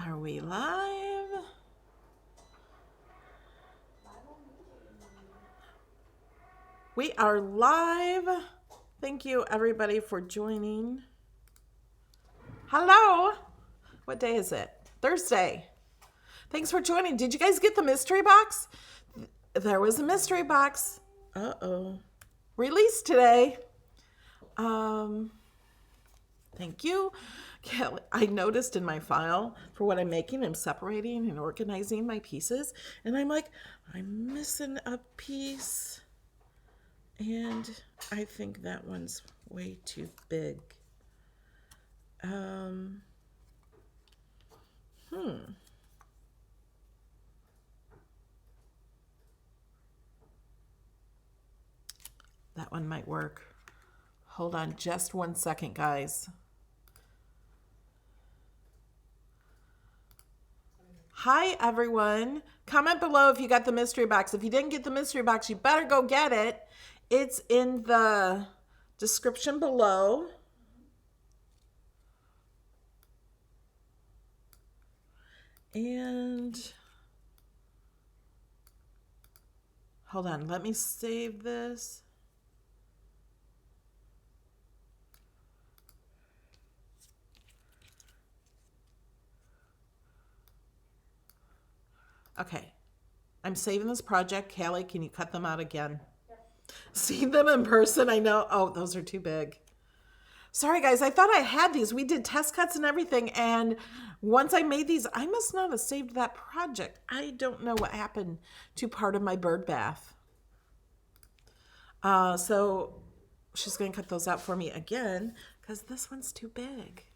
Are we live? We are live. Thank you everybody for joining. Hello. What day is it? Thursday. Thanks for joining. Did you guys get the mystery box? There was a mystery box. Uh-oh. Released today. Thank you. I noticed in my file for what I'm making, I'm separating and organizing my pieces. And I'm like, I'm missing a piece. And I think that one's way too big. That one might work. Hold on just 1 second, guys. Hi, everyone. Comment below if you got the mystery box. If you didn't get the mystery box, you better go get it. It's in the description below. And hold on, let me save this. Okay, I'm saving this project. Callie, can you cut them out again? Yeah. See them in person? I know. Oh, those are too big. Sorry, guys. I thought I had these. We did test cuts and everything. And once I made these, I must not have saved that project. I don't know what happened to part of my bird bath. So she's going to cut those out for me again because this one's too big.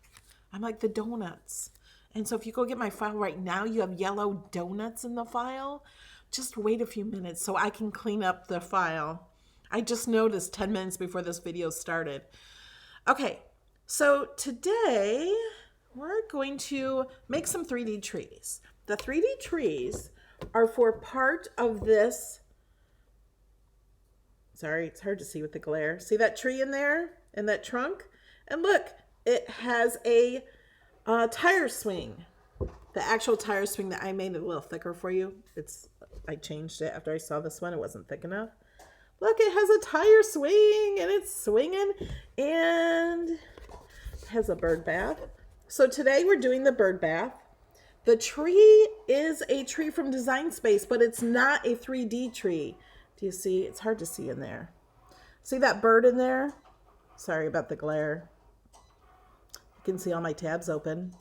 I'm like the donuts. And so if you go get my file right now, you have yellow donuts in the file. Just wait a few minutes so I can clean up the file. I just noticed 10 minutes before this video started. Okay, so today we're going to make some 3D trees. The 3D trees are for part of this. Sorry, it's hard to see with the glare. See that tree in there and that trunk? And look, it has a tire swing. The actual tire swing that I made it a little thicker for you. I changed it after I saw this one. It wasn't thick enough. Look, it has a tire swing and it's swinging and it has a bird bath. So today we're doing the bird bath. The tree is a tree from Design Space, but it's not a 3D tree. Do you see? It's hard to see in there. See that bird in there? Sorry about the glare. You can see all my tabs open.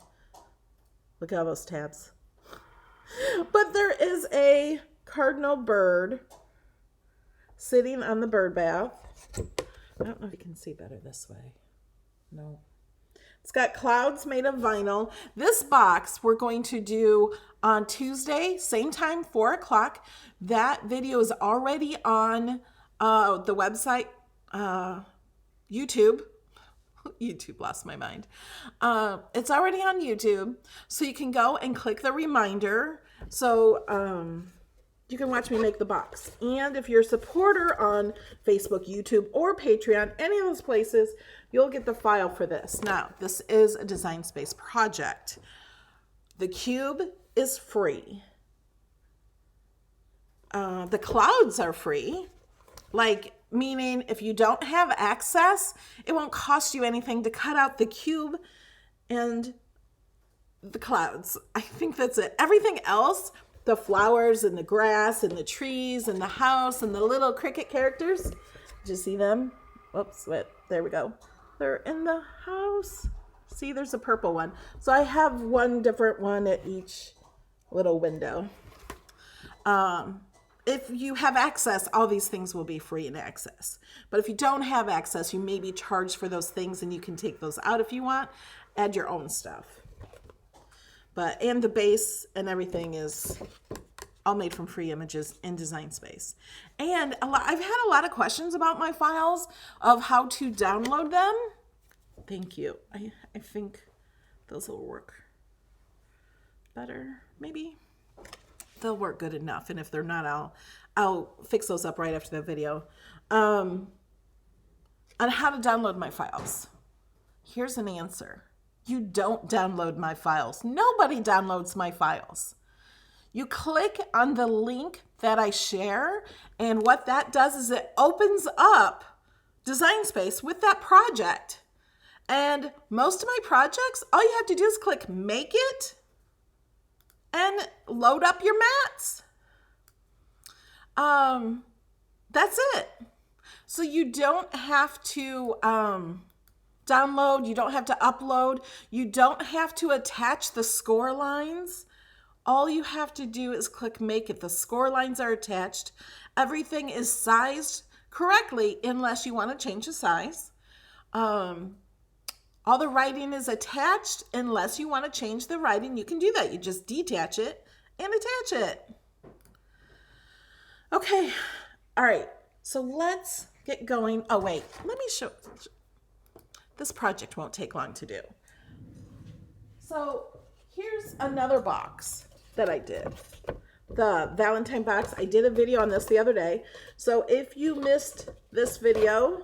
Look at all those tabs. But there is a cardinal bird sitting on the bird bath. I don't know if you can see better this way. No. It's got clouds made of vinyl. This box we're going to do on Tuesday, same time, 4 o'clock. That video is already on the website, YouTube. YouTube lost my mind. It's already on YouTube, so you can go and click the reminder. So you can watch me make the box. And if you're a supporter on Facebook, YouTube, or Patreon, any of those places, you'll get the file for this. Now, this is a Design Space project. The cube is free. The clouds are free. Meaning if you don't have access, it won't cost you anything to cut out the cube and the clouds. I think that's it. Everything else, the flowers and the grass and the trees and the house and the little Cricut characters. Did you see them? Oops, wait, there we go. They're in the house. See, there's a purple one. So I have one different one at each little window. If you have access, all these things will be free in access. But if you don't have access, you may be charged for those things and you can take those out if you want. Add your own stuff. And the base and everything is all made from free images in Design Space. And I've had a lot of questions about my files of how to download them. Thank you. I think those will work better, maybe. They'll work good enough, and if they're not, I'll fix those up right after the video. On how to download my files. Here's an answer. you don't download my files. Nobody downloads my files. You click on the link that I share, and what that does is it opens up Design Space with that project. And most of my projects, all you have to do is click Make It and load up your mats. That's it. So you don't have to download, you don't have to upload, you don't have to attach the score lines. All you have to do is click Make It. The score lines are attached. Everything is sized correctly unless you want to change the size. All the writing is attached unless you want to change the writing. You can do that. You just detach it and attach it. Okay. All right. So let's get going. Oh, wait. Let me show. This project won't take long to do. So here's another box that I did. The Valentine box. I did a video on this the other day. So if you missed this video,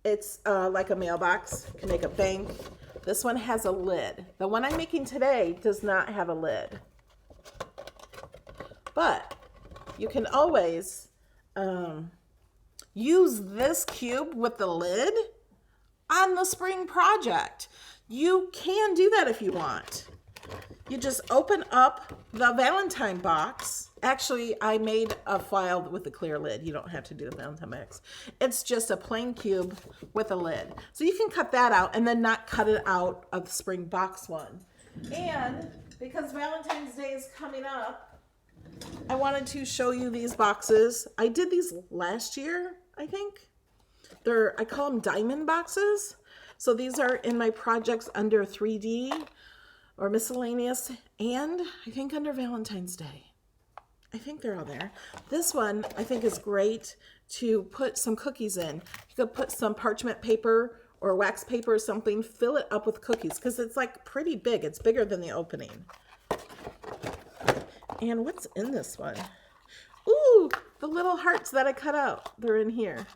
it's like a mailbox. You can make a bank. This one has a lid. The one I'm making today does not have a lid. But you can always use this cube with the lid on the spring project. You can do that if you want. You just open up the Valentine box. Actually, I made a file with a clear lid. You don't have to do the Valentine box. It's just a plain cube with a lid. So you can cut that out and then not cut it out of the spring box one. And because Valentine's Day is coming up, I wanted to show you these boxes. I did these last year, I think. I call them diamond boxes. So these are in my projects under 3D or miscellaneous, and I think under Valentine's Day. I think they're all there. This one I think is great to put some cookies in. You could put some parchment paper or wax paper or something, fill it up with cookies because it's like pretty big. It's bigger than the opening. And what's in this one? Ooh, the little hearts that I cut out. They're in here.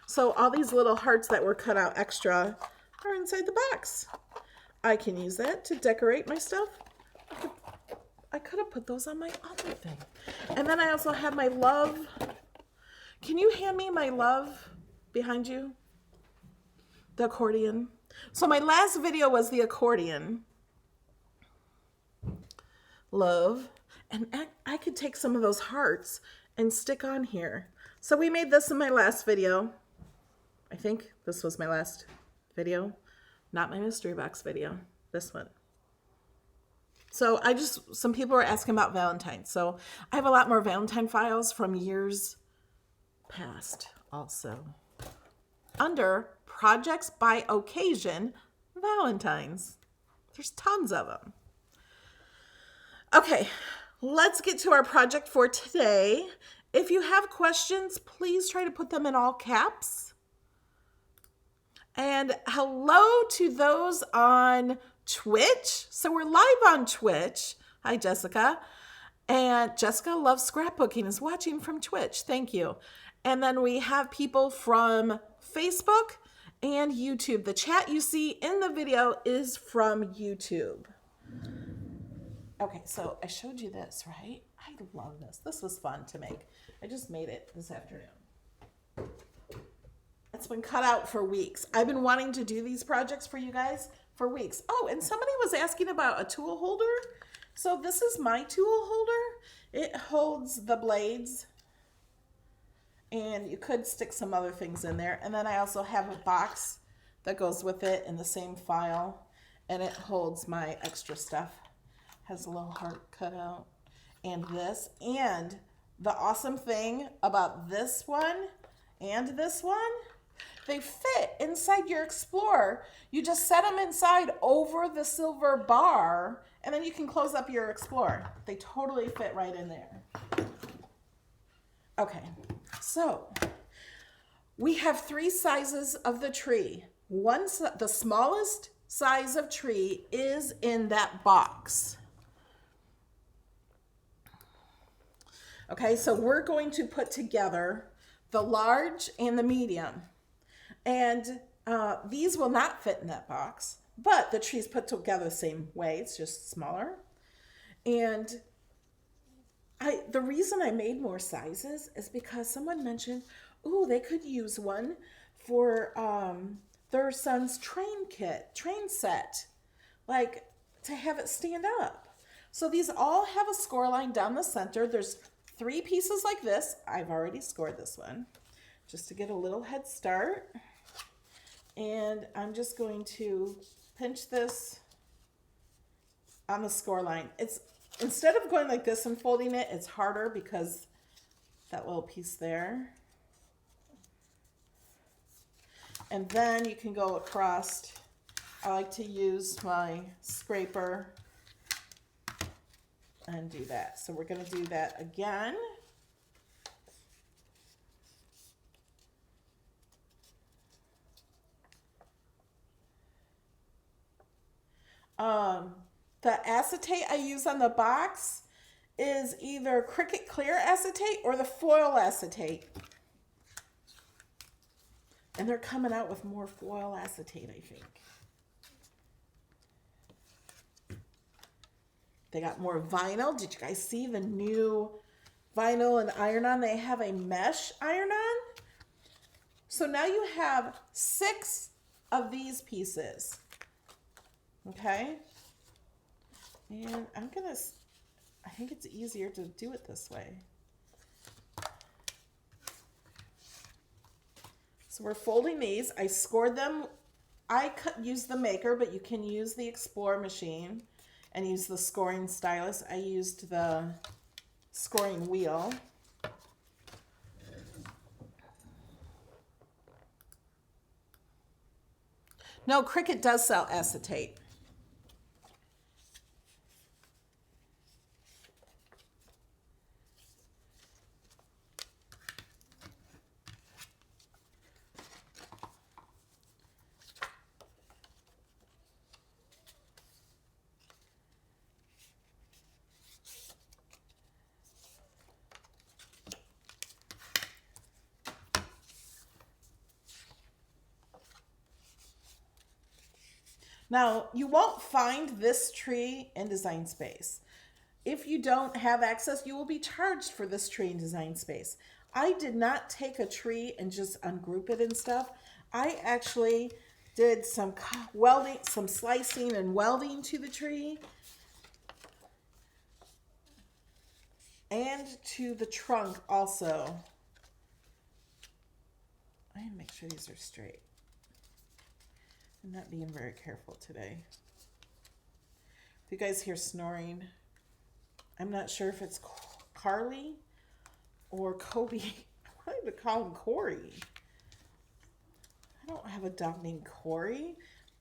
So all these little hearts that were cut out extra are inside the box. I can use that to decorate my stuff. I could have put those on my other thing. And then I also have my love. Can you hand me my love behind you? The accordion. So my last video was the accordion. Love. And I could take some of those hearts and stick on here. So we made this in my last video. I think this was my last video. Not my mystery box video, this one. So some people were asking about Valentine. So I have a lot more Valentine files from years past also. Under Projects by Occasion, Valentines. There's tons of them. Okay, let's get to our project for today. If you have questions, please try to put them in all caps. And hello to those on Twitch. So we're live on Twitch. Hi, Jessica. And Jessica Loves Scrapbooking is watching from Twitch. Thank you. And then we have people from Facebook and YouTube. The chat you see in the video is from YouTube. Okay, so I showed you this, right? I love this. This was fun to make. I just made it this afternoon. It's been cut out for weeks. I've been wanting to do these projects for you guys for weeks. Oh, and somebody was asking about a tool holder. So this is my tool holder. It holds the blades. And you could stick some other things in there. And then I also have a box that goes with it in the same file. And it holds my extra stuff. Has a little heart cut out. And this. And the awesome thing about this one and this one, they fit inside your Explorer. You just set them inside over the silver bar, and then you can close up your Explorer. They totally fit right in there. Okay, so we have 3 sizes of the tree. The smallest size of tree is in that box. Okay, so we're going to put together the large and the medium. And these will not fit in that box, but the tree's put together the same way. It's just smaller. And the reason I made more sizes is because someone mentioned, ooh, they could use one for their son's train set, like to have it stand up. So these all have a score line down the center. There's 3 pieces like this. I've already scored this one just to get a little head start. And I'm just going to pinch this on the score line. It's instead of going like this and folding it, it's harder because that little piece there. And then you can go across. I like to use my scraper and do that. So we're going to do that again. The acetate I use on the box is either Cricut clear acetate or the foil acetate. And they're coming out with more foil acetate, I think. They got more vinyl. Did you guys see the new vinyl and iron-on? They have a mesh iron-on. So now you have 6 of these pieces. Okay? And I think it's easier to do it this way. So we're folding these. I scored them. I used the Maker, but you can use the Explorer machine and use the scoring stylus. I used the scoring wheel. No, Cricut does sell acetate. Now, you won't find this tree in Design Space. If you don't have access, you will be charged for this tree in Design Space. I did not take a tree and just ungroup it and stuff. I actually did some welding, some slicing and welding to the tree and to the trunk also. I need to make sure these are straight. I'm not being very careful today. If you guys hear snoring, I'm not sure if it's Carly or Kobe. I wanted to call him Corey. I don't have a dog named Corey.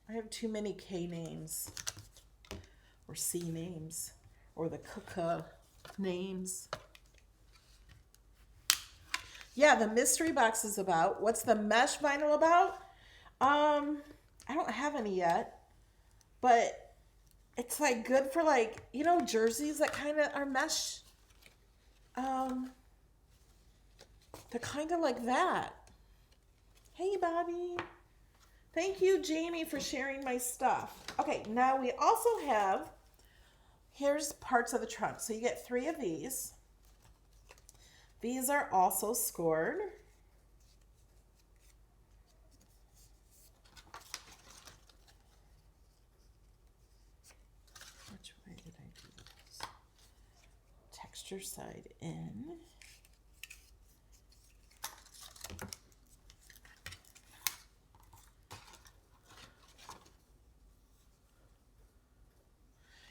I have too many K names or C names or the Kuka names. Yeah, the mystery box is about. What's the mesh vinyl about? I don't have any yet, but it's like good for like, you know, jerseys that kind of are mesh. They're kind of like that. Hey, Bobby. Thank you, Jamie, for sharing my stuff. Okay, now we also have, here's parts of the trunk. So you get 3 of these. These are also scored. Which way did I do this? Texture side in.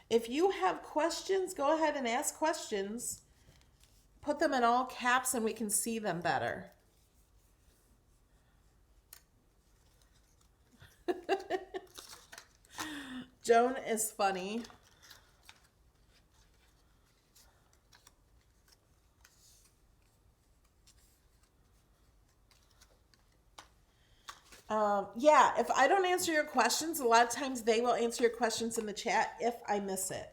If you have questions, go ahead and ask questions. Put them in all caps and we can see them better. Joan is funny. Yeah, if I don't answer your questions, a lot of times they will answer your questions in the chat if I miss it.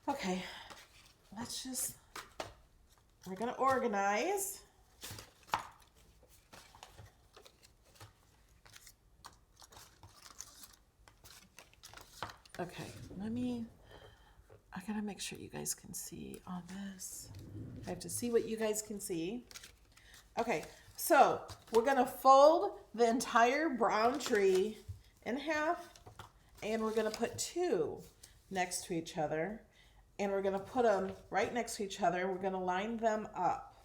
Okay, we're going to organize. Okay, I gotta make sure you guys can see all this. I have to see what you guys can see. Okay, so we're gonna fold the entire brown tree in half, and we're gonna put two next to each other, and we're gonna put them right next to each other. We're gonna line them up,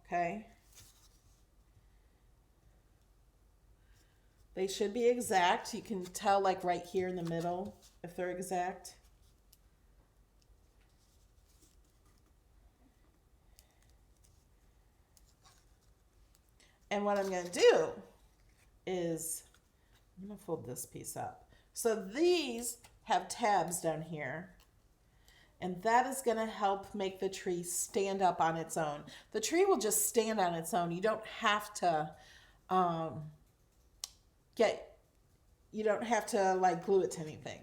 okay? They should be exact. You can tell like right here in the middle if they're exact. And what I'm going to do is I'm going to fold this piece up. So these have tabs down here. And that is going to help make the tree stand up on its own. The tree will just stand on its own. You don't have to like glue it to anything.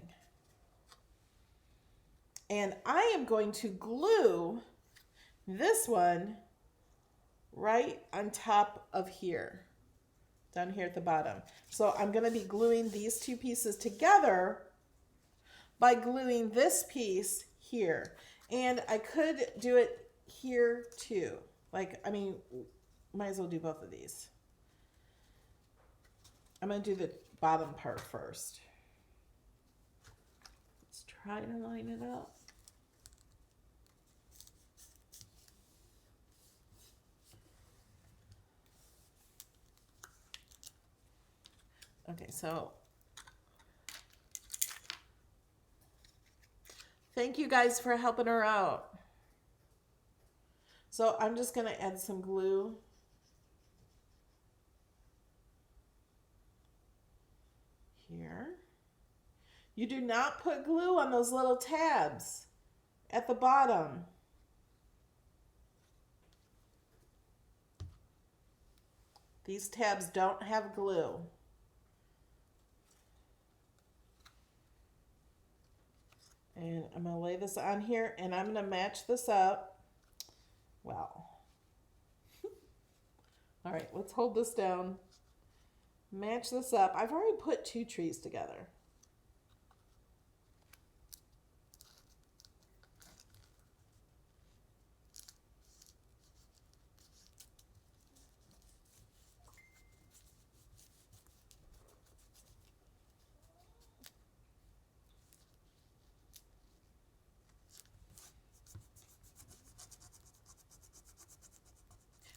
And I am going to glue this one right on top of here, down here at the bottom. So I'm going to be gluing these two pieces together by gluing this piece here. And I could do it here too. Like, I mean, might as well do both of these. I'm going to do the bottom part first. Let's try to line it up. Okay, so thank you guys for helping her out. So I'm just going to add some glue. Here. You do not put glue on those little tabs at the bottom. These tabs don't have glue. And I'm going to lay this on here, and I'm going to match this up. Well. All right, let's hold this down. Match this up. I've already put two trees together.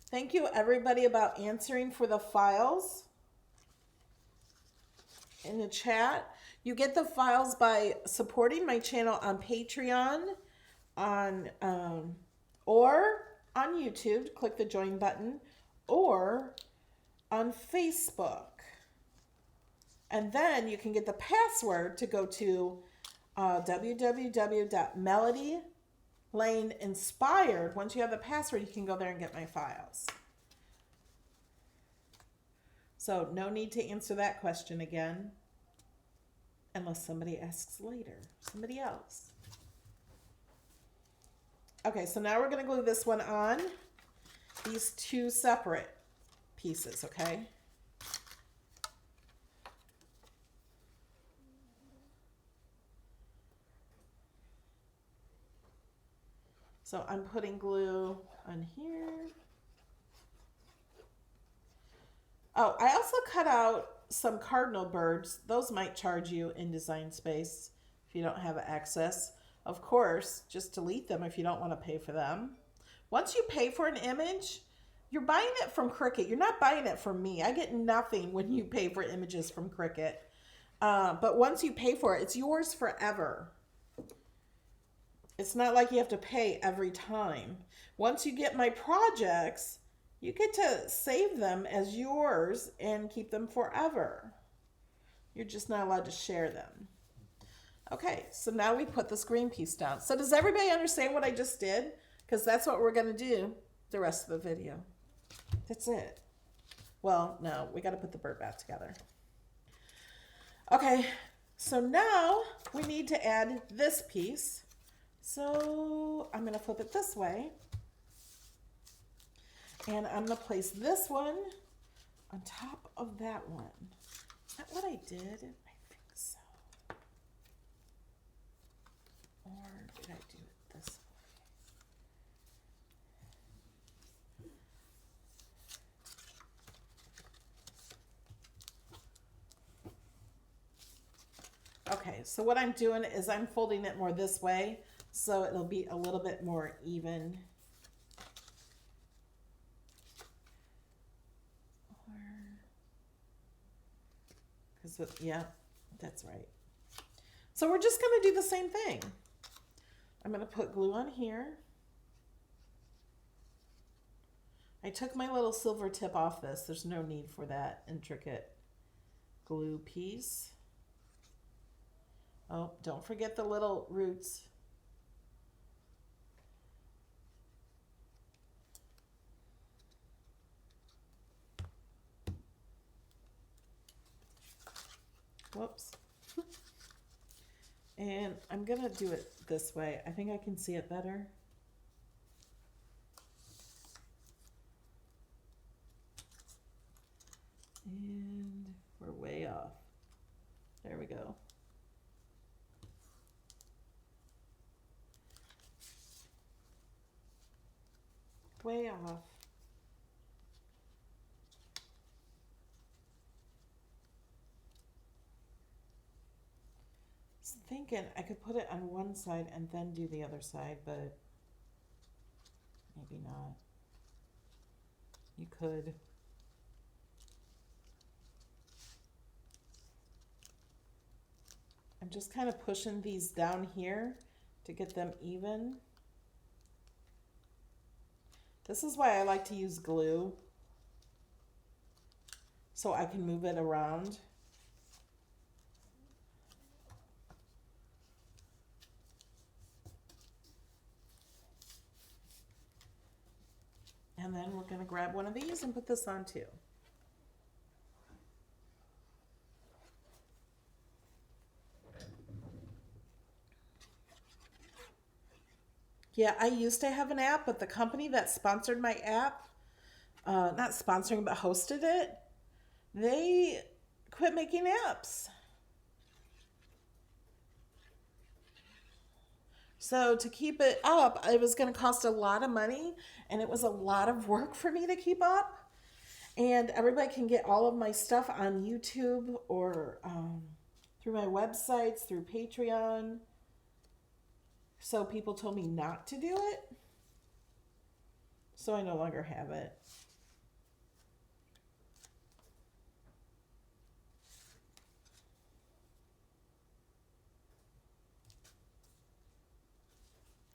Thank you everybody about answering for the files in the chat. You get the files by supporting my channel on Patreon, or on YouTube. Click the join button, or on Facebook. And then you can get the password to go to www.melodylaneinspired. Once you have the password, you can go there and get my files. So no need to answer that question again, unless somebody asks later, somebody else. Okay, so now we're going to glue this one on, these two separate pieces, okay? So I'm putting glue on here. Oh, I also cut out some cardinal birds. Those might charge you in Design Space if you don't have access. Of course, just delete them if you don't want to pay for them. Once you pay for an image, you're buying it from Cricut. You're not buying it from me. I get nothing when you pay for images from Cricut. But once you pay for it, it's yours forever. It's not like you have to pay every time. Once you get my projects, you get to save them as yours and keep them forever. You're just not allowed to share them. Okay, so now we put this green piece down. So does everybody understand what I just did? Because that's what we're going to do the rest of the video. That's it. Well, no, we got to put the bird bath together. Okay, so now we need to add this piece. So I'm going to flip it this way. And I'm going to place this one on top of that one. Is that what I did? I think so. Okay, so what I'm doing is I'm folding it more this way so it'll be a little bit more even. Because, yeah, that's right. So we're just going to do the same thing. I'm going to put glue on here. I took my little silver tip off this. There's no need for that intricate glue piece. Oh, don't forget the little roots. Whoops. And I'm going to do it this way. I think I can see it better. And we're way off. There we go. Way off. Thinking I could put it on one side and then do the other side, but maybe not. You could. I'm just kind of pushing these down here to get them even. This is why I like to use glue, so I can move it around. And then we're going to grab one of these and put this on too. Yeah, I used to have an app, but the company that sponsored my app, not sponsoring, but hosted it, they quit making apps. So to keep it up, it was going to cost a lot of money, and it was a lot of work for me to keep up. And everybody can get all of my stuff on YouTube or through my websites, through Patreon. So people told me not to do it. So I no longer have it.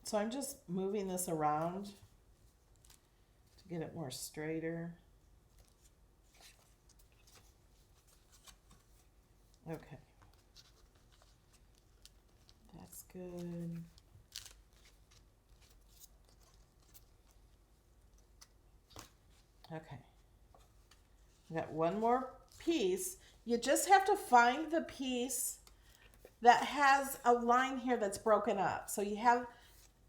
So I'm just moving this around to get it more straighter. Okay. That's good. Okay. I got one more piece. You just have to find the piece that has a line here that's broken up. So you have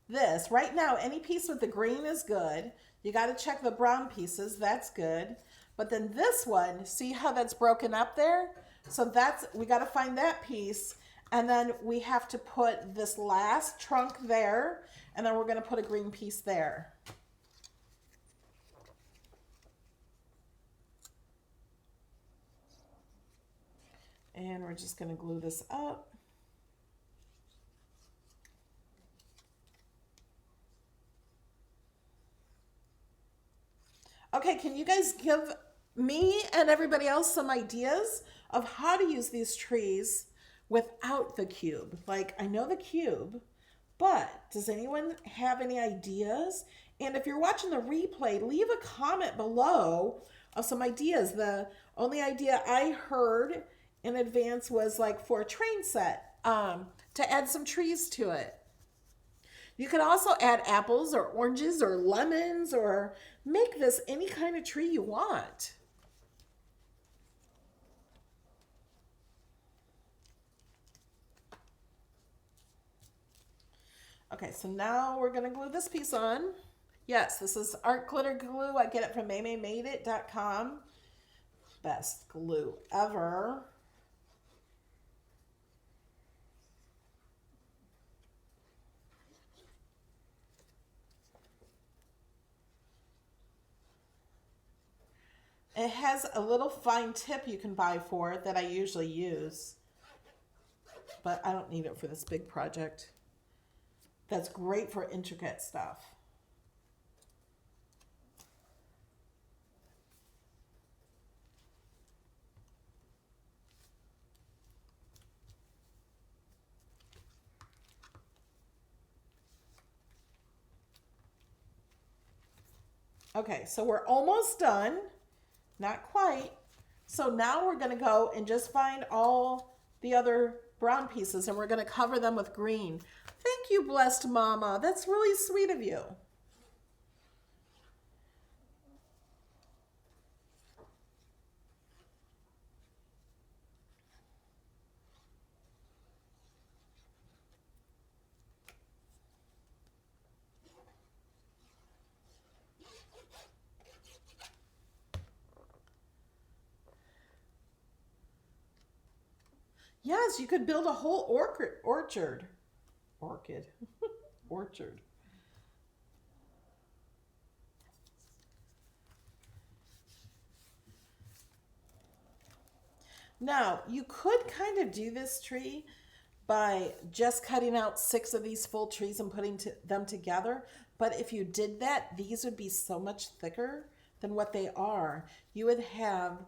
this. Right now, any piece with the green is good. You got to check the brown pieces. That's good. But then this one, see how that's broken up there? So that's, we got to find that piece. And then we have to put this last trunk there. And then we're going to put a green piece there. And we're just going to glue this up. Okay, can you guys give me and everybody else some ideas of how to use these trees without the cube? Like, I know the cube, but does anyone have any ideas? And if you're watching the replay, leave a comment below of some ideas. The only idea I heard in advance was like for a train set, to add some trees to it. You could also add apples or oranges or lemons or make this any kind of tree you want. Okay, so now we're going to glue this piece on. Yes, this is art glitter glue. I get it from maymaymadeit.com. Best glue ever. It has a little fine tip you can buy for it that I usually use. but I don't need it for this big project. That's great for intricate stuff. Okay, so we're almost done. Not quite. So now we're going to go and just find all the other brown pieces and we're going to cover them with green. Thank you, blessed mama. That's really sweet of you. Yes, you could build a whole orchard. Orchard. Now, you could kind of do this tree by just cutting out 6 of these full trees and putting them together. But if you did that, these would be so much thicker than what they are. You would have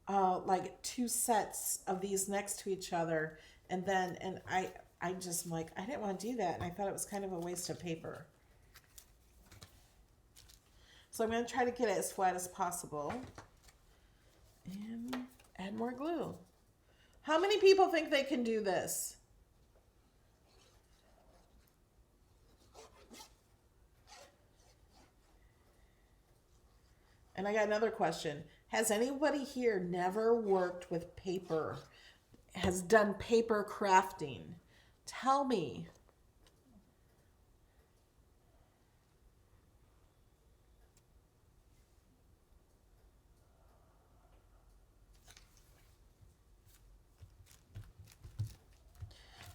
like 2 sets of these next to each other. And I just like, I didn't want to do that. And I thought it was kind of a waste of paper. So I'm going to try to get it as flat as possible. And add more glue. How many people think they can do this? And I got another question. Has anybody here never worked with paper? Has done paper crafting? Tell me.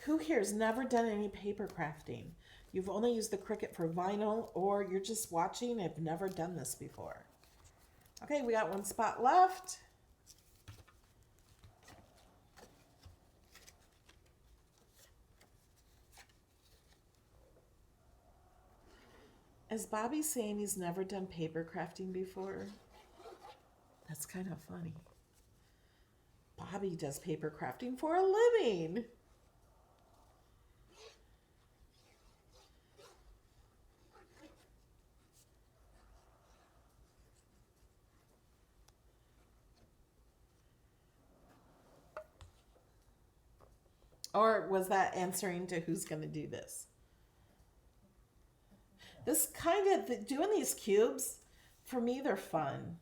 Who here has never done any paper crafting? You've only used the Cricut for vinyl, or you're just watching and have never done this before. Okay, we got 1 spot left. Is Bobby saying he's never done paper crafting before? That's kind of funny. Bobby does paper crafting for a living. Or was that answering to who's going to do this? This kind of, doing these cubes, for me, they're fun.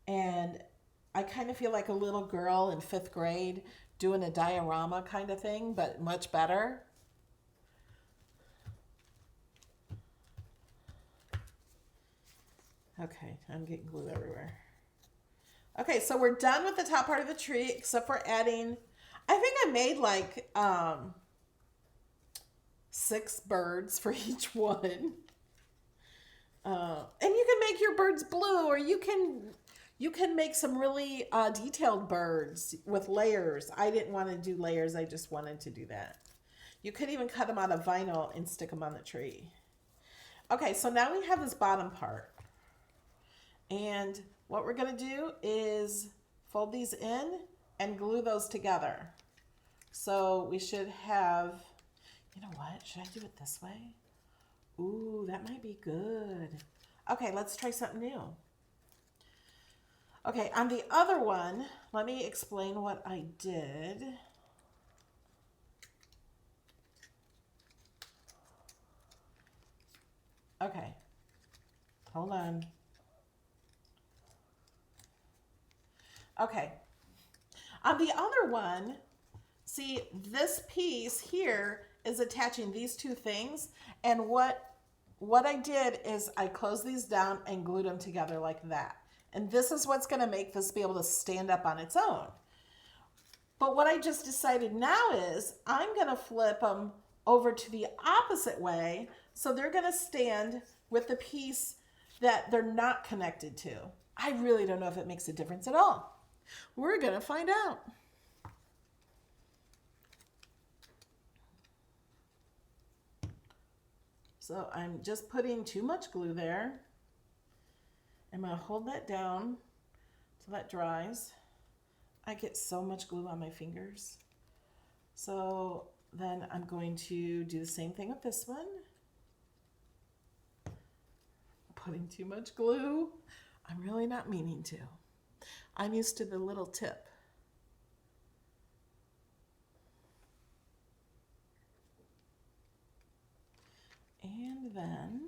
And I kind of feel like a little girl in 5th grade doing a diorama kind of thing, but much better. Okay, I'm getting glue everywhere. Okay, so we're done with the top part of the tree, except for adding, I think I made like 6 birds for each one. And you can make your birds blue, or you can make some really detailed birds with layers. I didn't want to do layers. I just wanted to do that. You could even cut them out of vinyl and stick them on the tree. Okay, so now we have this bottom part. And what we're going to do is fold these in and glue those together. So we should have, you know what? Should I do it this way? Ooh, that might be good. Okay, let's try something new. Okay, on the other one, let me explain what I did. Okay, hold on. Okay, on the other one, see, this piece here is attaching these 2 things, and what I did is I closed these down and glued them together like that. And this is what's going to make this be able to stand up on its own. But what I just decided now is I'm going to flip them over to the opposite way, so they're going to stand with the piece that they're not connected to. I really don't know if it makes a difference at all. We're going to find out. So I'm just putting too much glue there. I'm going to hold that down till that dries. I get so much glue on my fingers. So then I'm going to do the same thing with this one. Putting too much glue. I'm really not meaning to. I'm used to the little tip. And then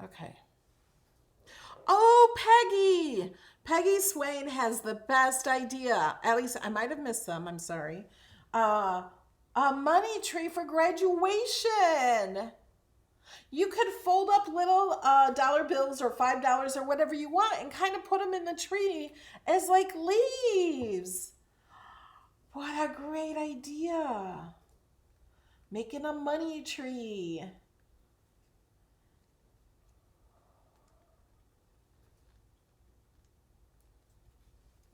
okay. Oh, Peggy! Peggy Swain has the best idea. At least I might have missed some. I'm sorry. A money tree for graduation. You could fold up little dollar bills or $5 or whatever you want and kind of put them in the tree as like leaves. What a great idea. Making a money tree.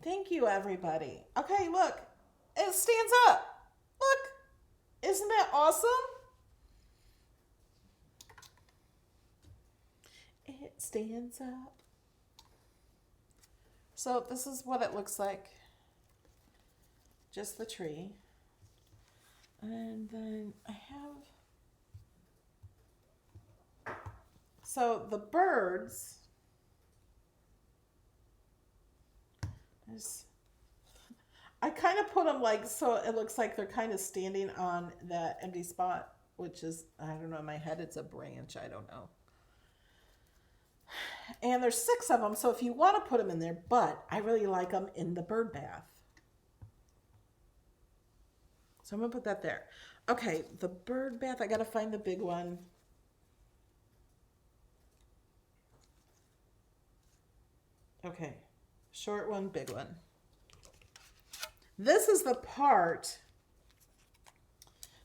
Thank you, everybody. Okay, look. It stands up. Look. Isn't that awesome? It stands up. So this is what it looks like. Just the tree. And then I have... So the birds... I kind of put them like, so it looks like they're kind of standing on that empty spot, which is, I don't know, in my head it's a branch, I don't know. And there's 6 of them, so if you want to put them in there, but I really like them in the bird bath. So I'm going to put that there. Okay, the bird bath, I got to find the big one. Okay, short one, big one. This is the part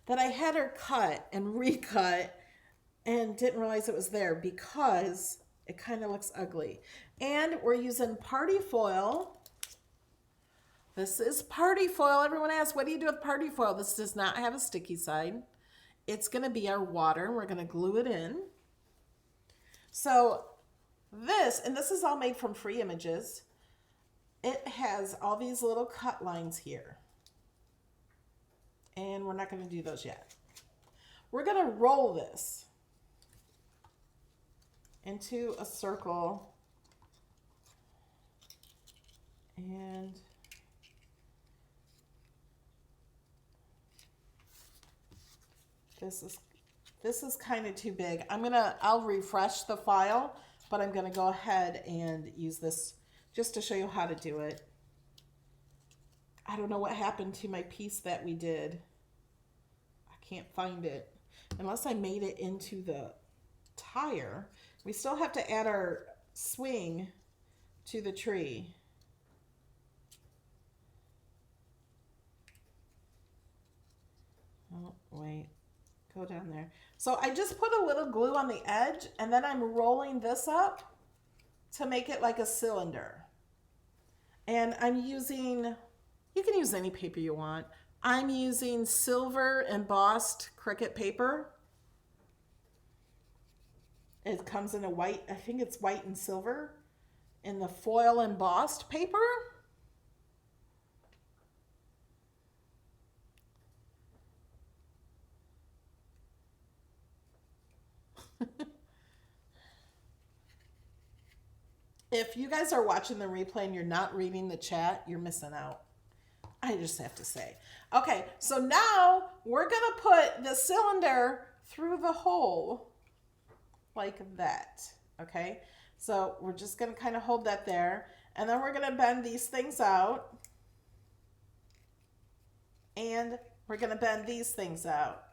that I had her cut and recut and didn't realize it was there because it kind of looks ugly. And we're using party foil. This is party foil. Everyone asks, what do you do with party foil? This does not have a sticky side. It's going to be our water, and we're going to glue it in. So this, and this is all made from Free Images. It has all these little cut lines here. And we're not going to do those yet. We're going to roll this into a circle. And this is kind of too big. I'll refresh the file, but I'm going to go ahead and use this just to show you how to do it. I don't know what happened to my piece that we did. I can't find it. Unless I made it into the tire. We still have to add our swing to the tree. Oh, wait. Go down there. So I just put a little glue on the edge, and then I'm rolling this up to make it like a cylinder. And I'm using, you can use any paper you want. I'm using silver embossed Cricut paper. It comes in a white, I think it's white and silver, in the foil embossed paper. If you guys are watching the replay and you're not reading the chat, you're missing out. I just have to say. Okay, so now we're going to put the cylinder through the hole like that. Okay, so we're just going to kind of hold that there. And then we're going to bend these things out. And we're going to bend these things out.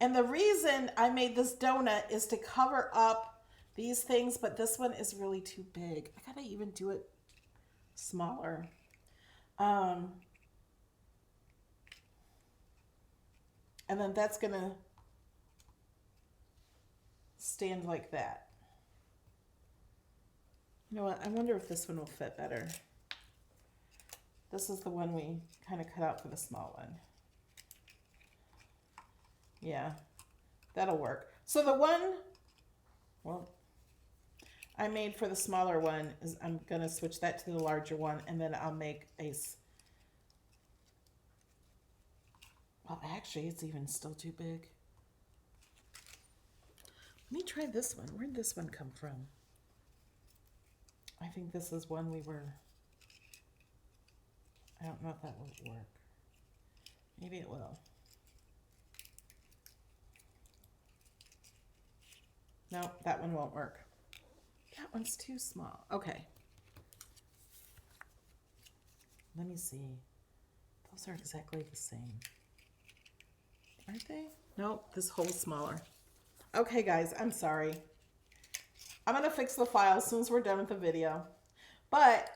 And the reason I made this donut is to cover up these things, but this one is really too big. I gotta even do it smaller. And then that's gonna stand like that. You know what? I wonder if this one will fit better. This is the one we kind of cut out for the small one. Yeah, that'll work. So the one, well, I made for the smaller one is I'm going to switch that to the larger one, and then I'll make a, well, actually, it's even still too big. Let me try this one. Where'd this one come from? I think this is one we were, I don't know if that will work. Maybe it will. No, that one won't work. That one's too small. Okay. Let me see. Those are exactly the same. Aren't they? Nope, this hole's smaller. Okay, guys, I'm sorry. I'm going to fix the file as soon as we're done with the video. But,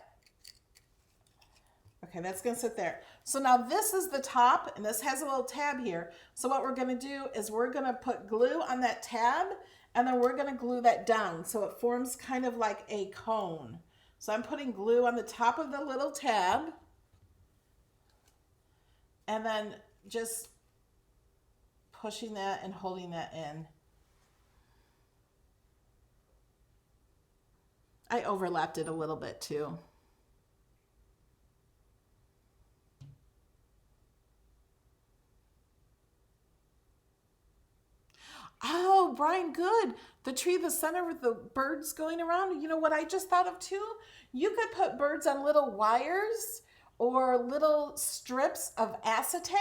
okay, that's going to sit there. So now this is the top, and this has a little tab here. So what we're going to do is we're going to put glue on that tab, and then we're going to glue that down so it forms kind of like a cone. So I'm putting glue on the top of the little tab, and then just pushing that and holding that in. I overlapped it a little bit too. Oh, Brian, good. The tree, the center with the birds going around. You know what I just thought of too? You could put birds on little wires or little strips of acetate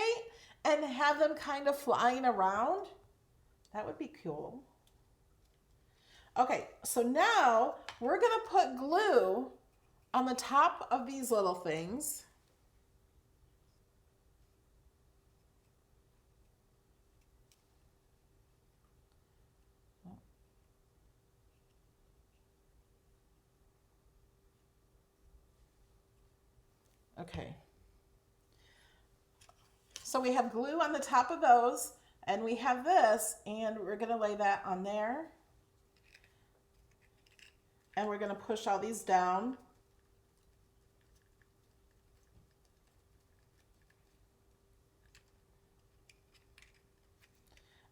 and have them kind of flying around. That would be cool. Okay, so now we're going to put glue on the top of these little things. Okay. So we have glue on the top of those, and we have this, and we're going to lay that on there. And we're going to push all these down.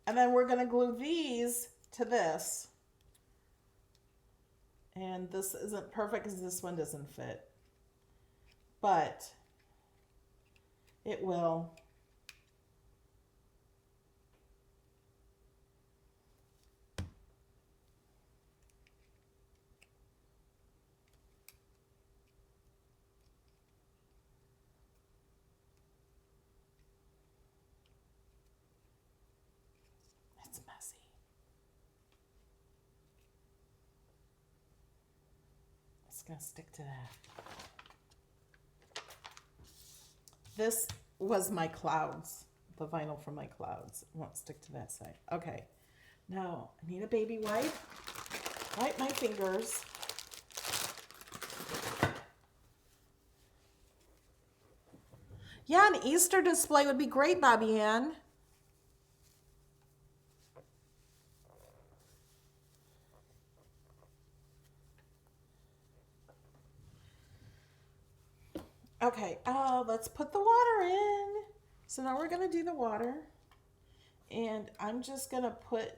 And then we're going to glue these to this. And this isn't perfect because this one doesn't fit. But it will. It's messy. It's going to stick to that. This was my clouds, the vinyl from my clouds. It won't stick to that side. Okay, now I need a baby wipe. Wipe my fingers. Yeah, an Easter display would be great, Bobby Ann. Okay, let's put the water in. So now we're going to do the water. And I'm just going to put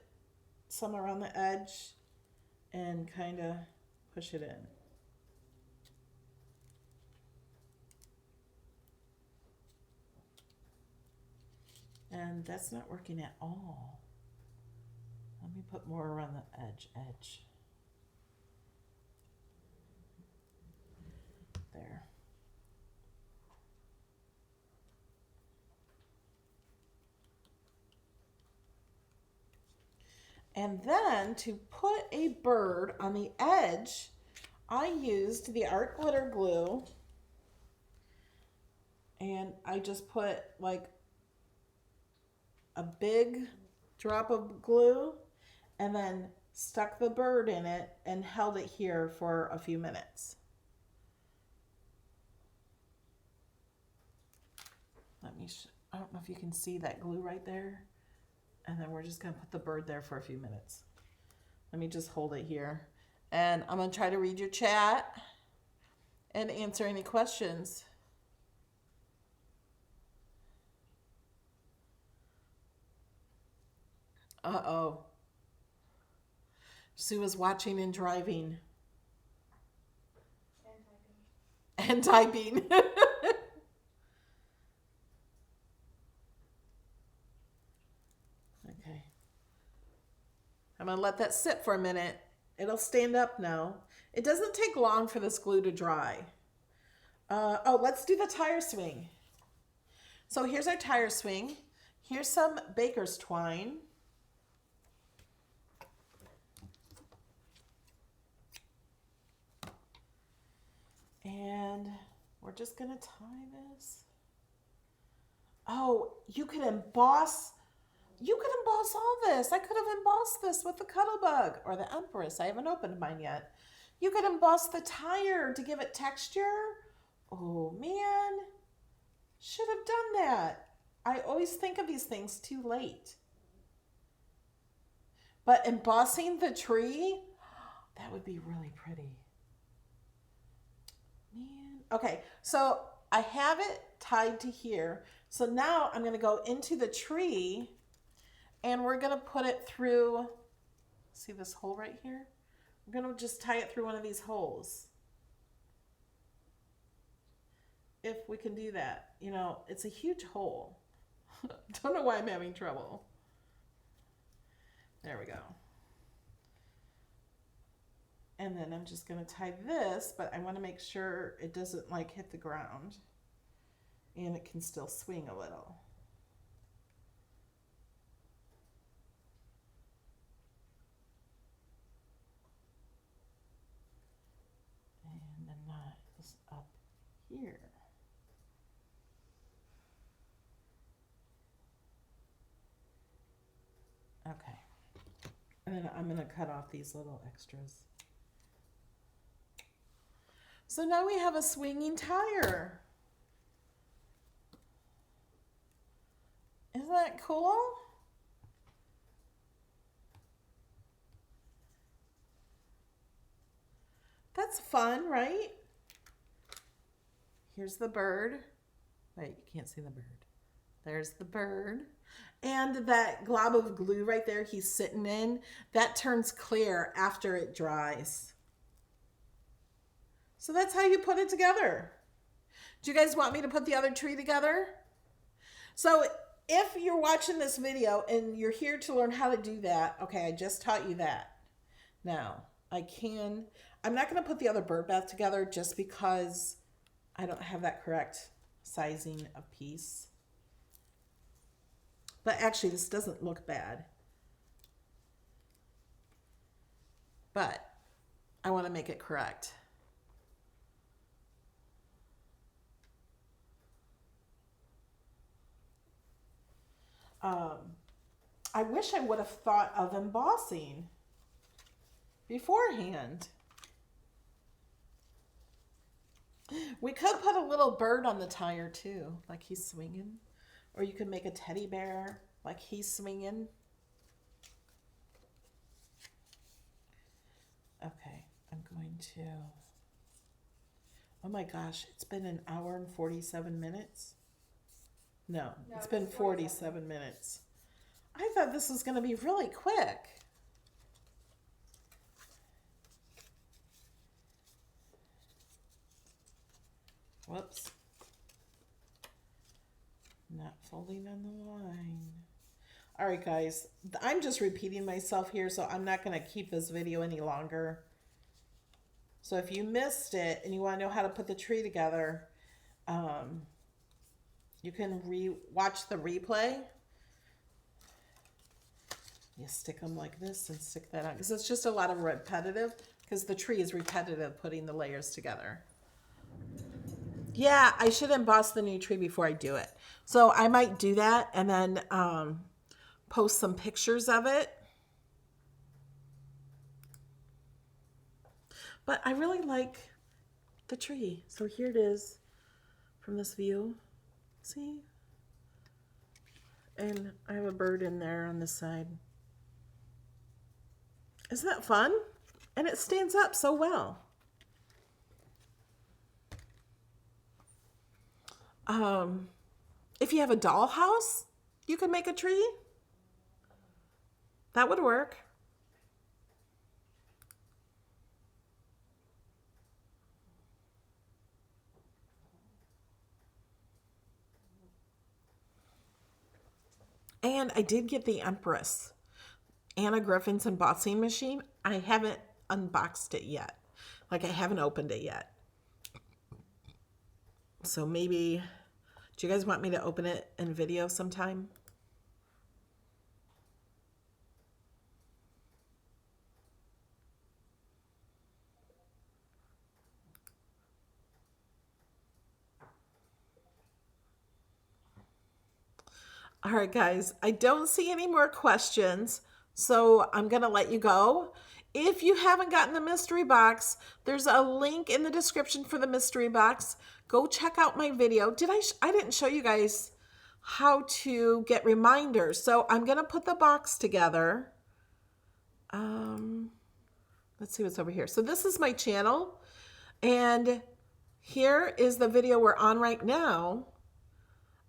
some around the edge and kind of push it in. And that's not working at all. Let me put more around the edge. There. And then to put a bird on the edge, I used the art glitter glue. And I just put like a big drop of glue and then stuck the bird in it, and held it here for a few minutes. I don't know if you can see that glue right there. And then we're just going to put the bird there for a few minutes. Let me just hold it here. And I'm going to try to read your chat and answer any questions. Uh-oh. Sue was watching and driving. And typing. Okay. I'm going to let that sit for a minute. It'll stand up now. It doesn't take long for this glue to dry. Oh, let's do the tire swing. So here's our tire swing. Here's some baker's twine. And we're just going to tie this. Oh, you could emboss. You could emboss all this. I could have embossed this with the Cuttlebug or the Empress. I haven't opened mine yet. You could emboss the tire to give it texture. Oh, man. Should have done that. I always think of these things too late. But embossing the tree, that would be really pretty. Man. Okay, so I have it tied to here. So now I'm going to go into the tree and we're going to put it through, see this hole right here? I'm going to just tie it through one of these holes. If we can do that. You know, it's a huge hole. Don't know why I'm having trouble. There we go. And then I'm just going to tie this, but I want to make sure it doesn't like hit the ground and it can still swing a little. And the knot is up here. Okay. And then I'm going to cut off these little extras. So now we have a swinging tire. Isn't that cool? That's fun, right? Here's the bird. Wait, you can't see the bird. There's the bird. And that glob of glue right there he's sitting in, that turns clear after it dries. So that's how you put it together. Do you guys want me to put the other tree together? So if you're watching this video and you're here to learn how to do that, okay, I just taught you that. Now, I'm not going to put the other bird bath together just because I don't have that correct sizing of piece. But actually, this doesn't look bad. But I want to make it correct. I wish I would have thought of embossing beforehand. We could put a little bird on the tire too, like he's swinging. Or you could make a teddy bear like he's swinging. Okay, I'm going to... Oh my gosh, it's been an hour and 47 minutes. No, it's been 47 minutes. I thought this was going to be really quick. Whoops. Not folding on the line. All right, guys. I'm just repeating myself here, so I'm not going to keep this video any longer. So if you missed it and you want to know how to put the tree together, you can watch the replay. You stick them like this and stick that on, because it's just a lot of repetitive, because the tree is repetitive putting the layers together. Yeah, I should emboss the new tree before I do it. So I might do that and then post some pictures of it. But I really like the tree. So here it is from this view. See? And I have a bird in there on this side. Isn't that fun? And it stands up so well. If you have a dollhouse, you could make a tree. That would work. And I did get the Empress Anna Griffin's embossing machine. I haven't unboxed it yet. Like I haven't opened it yet. So maybe, do you guys want me to open it in video sometime? All right, guys, I don't see any more questions, so I'm going to let you go. If you haven't gotten the mystery box, there's a link in the description for the mystery box. Go check out my video. I didn't show you guys how to get reminders. So I'm going to put the box together. Let's see what's over here. So this is my channel, and here is the video we're on right now.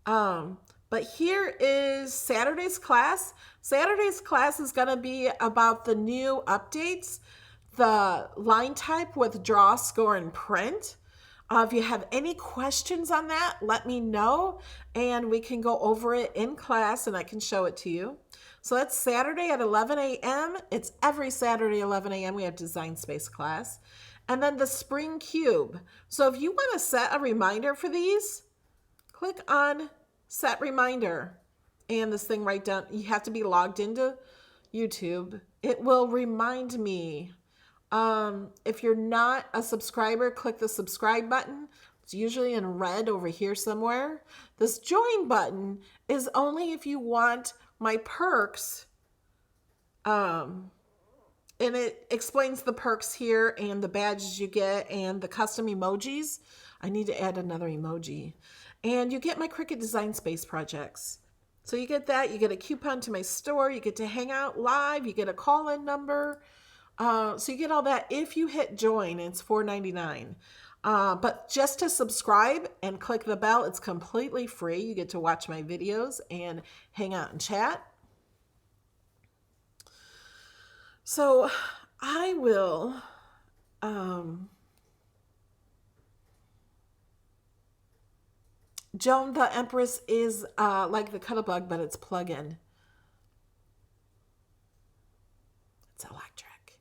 But here is Saturday's class. Saturday's class is going to be about the new updates, the line type with draw, score, and print. If you have any questions on that, let me know, and we can go over it in class, and I can show it to you. So that's Saturday at 11 a.m. It's every Saturday 11 a.m. we have Design Space class. And then the Spring Cube. So if you want to set a reminder for these, click on Set Reminder, and this thing right down, you have to be logged into YouTube. It will remind me. If you're not a subscriber, click the subscribe button. It's usually in red over here somewhere. This join button is only if you want my perks. And it explains the perks here and the badges you get and the custom emojis. I need to add another emoji. And you get my Cricut Design Space projects. So you get that, you get a coupon to my store, you get to hang out live, you get a call-in number. So you get all that if you hit join, and it's $4.99. But just to subscribe and click the bell, it's completely free. You get to watch my videos and hang out and chat. So I will Joan the Empress is like the Cut-A-Bug, but it's plug-in. It's electric.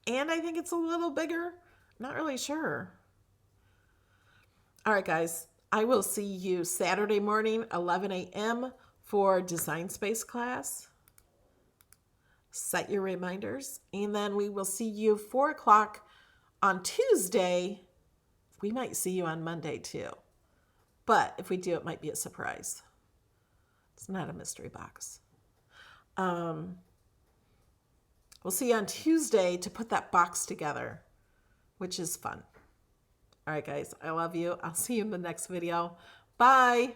And I think it's a little bigger. Not really sure. All right, guys. I will see you Saturday morning, 11 a.m. for Design Space class. Set your reminders. And then we will see you 4 o'clock on Tuesday. We might see you on Monday, too. But if we do, it might be a surprise. It's not a mystery box. We'll see you on Tuesday to put that box together, which is fun. All right, guys, I love you. I'll see you in the next video. Bye.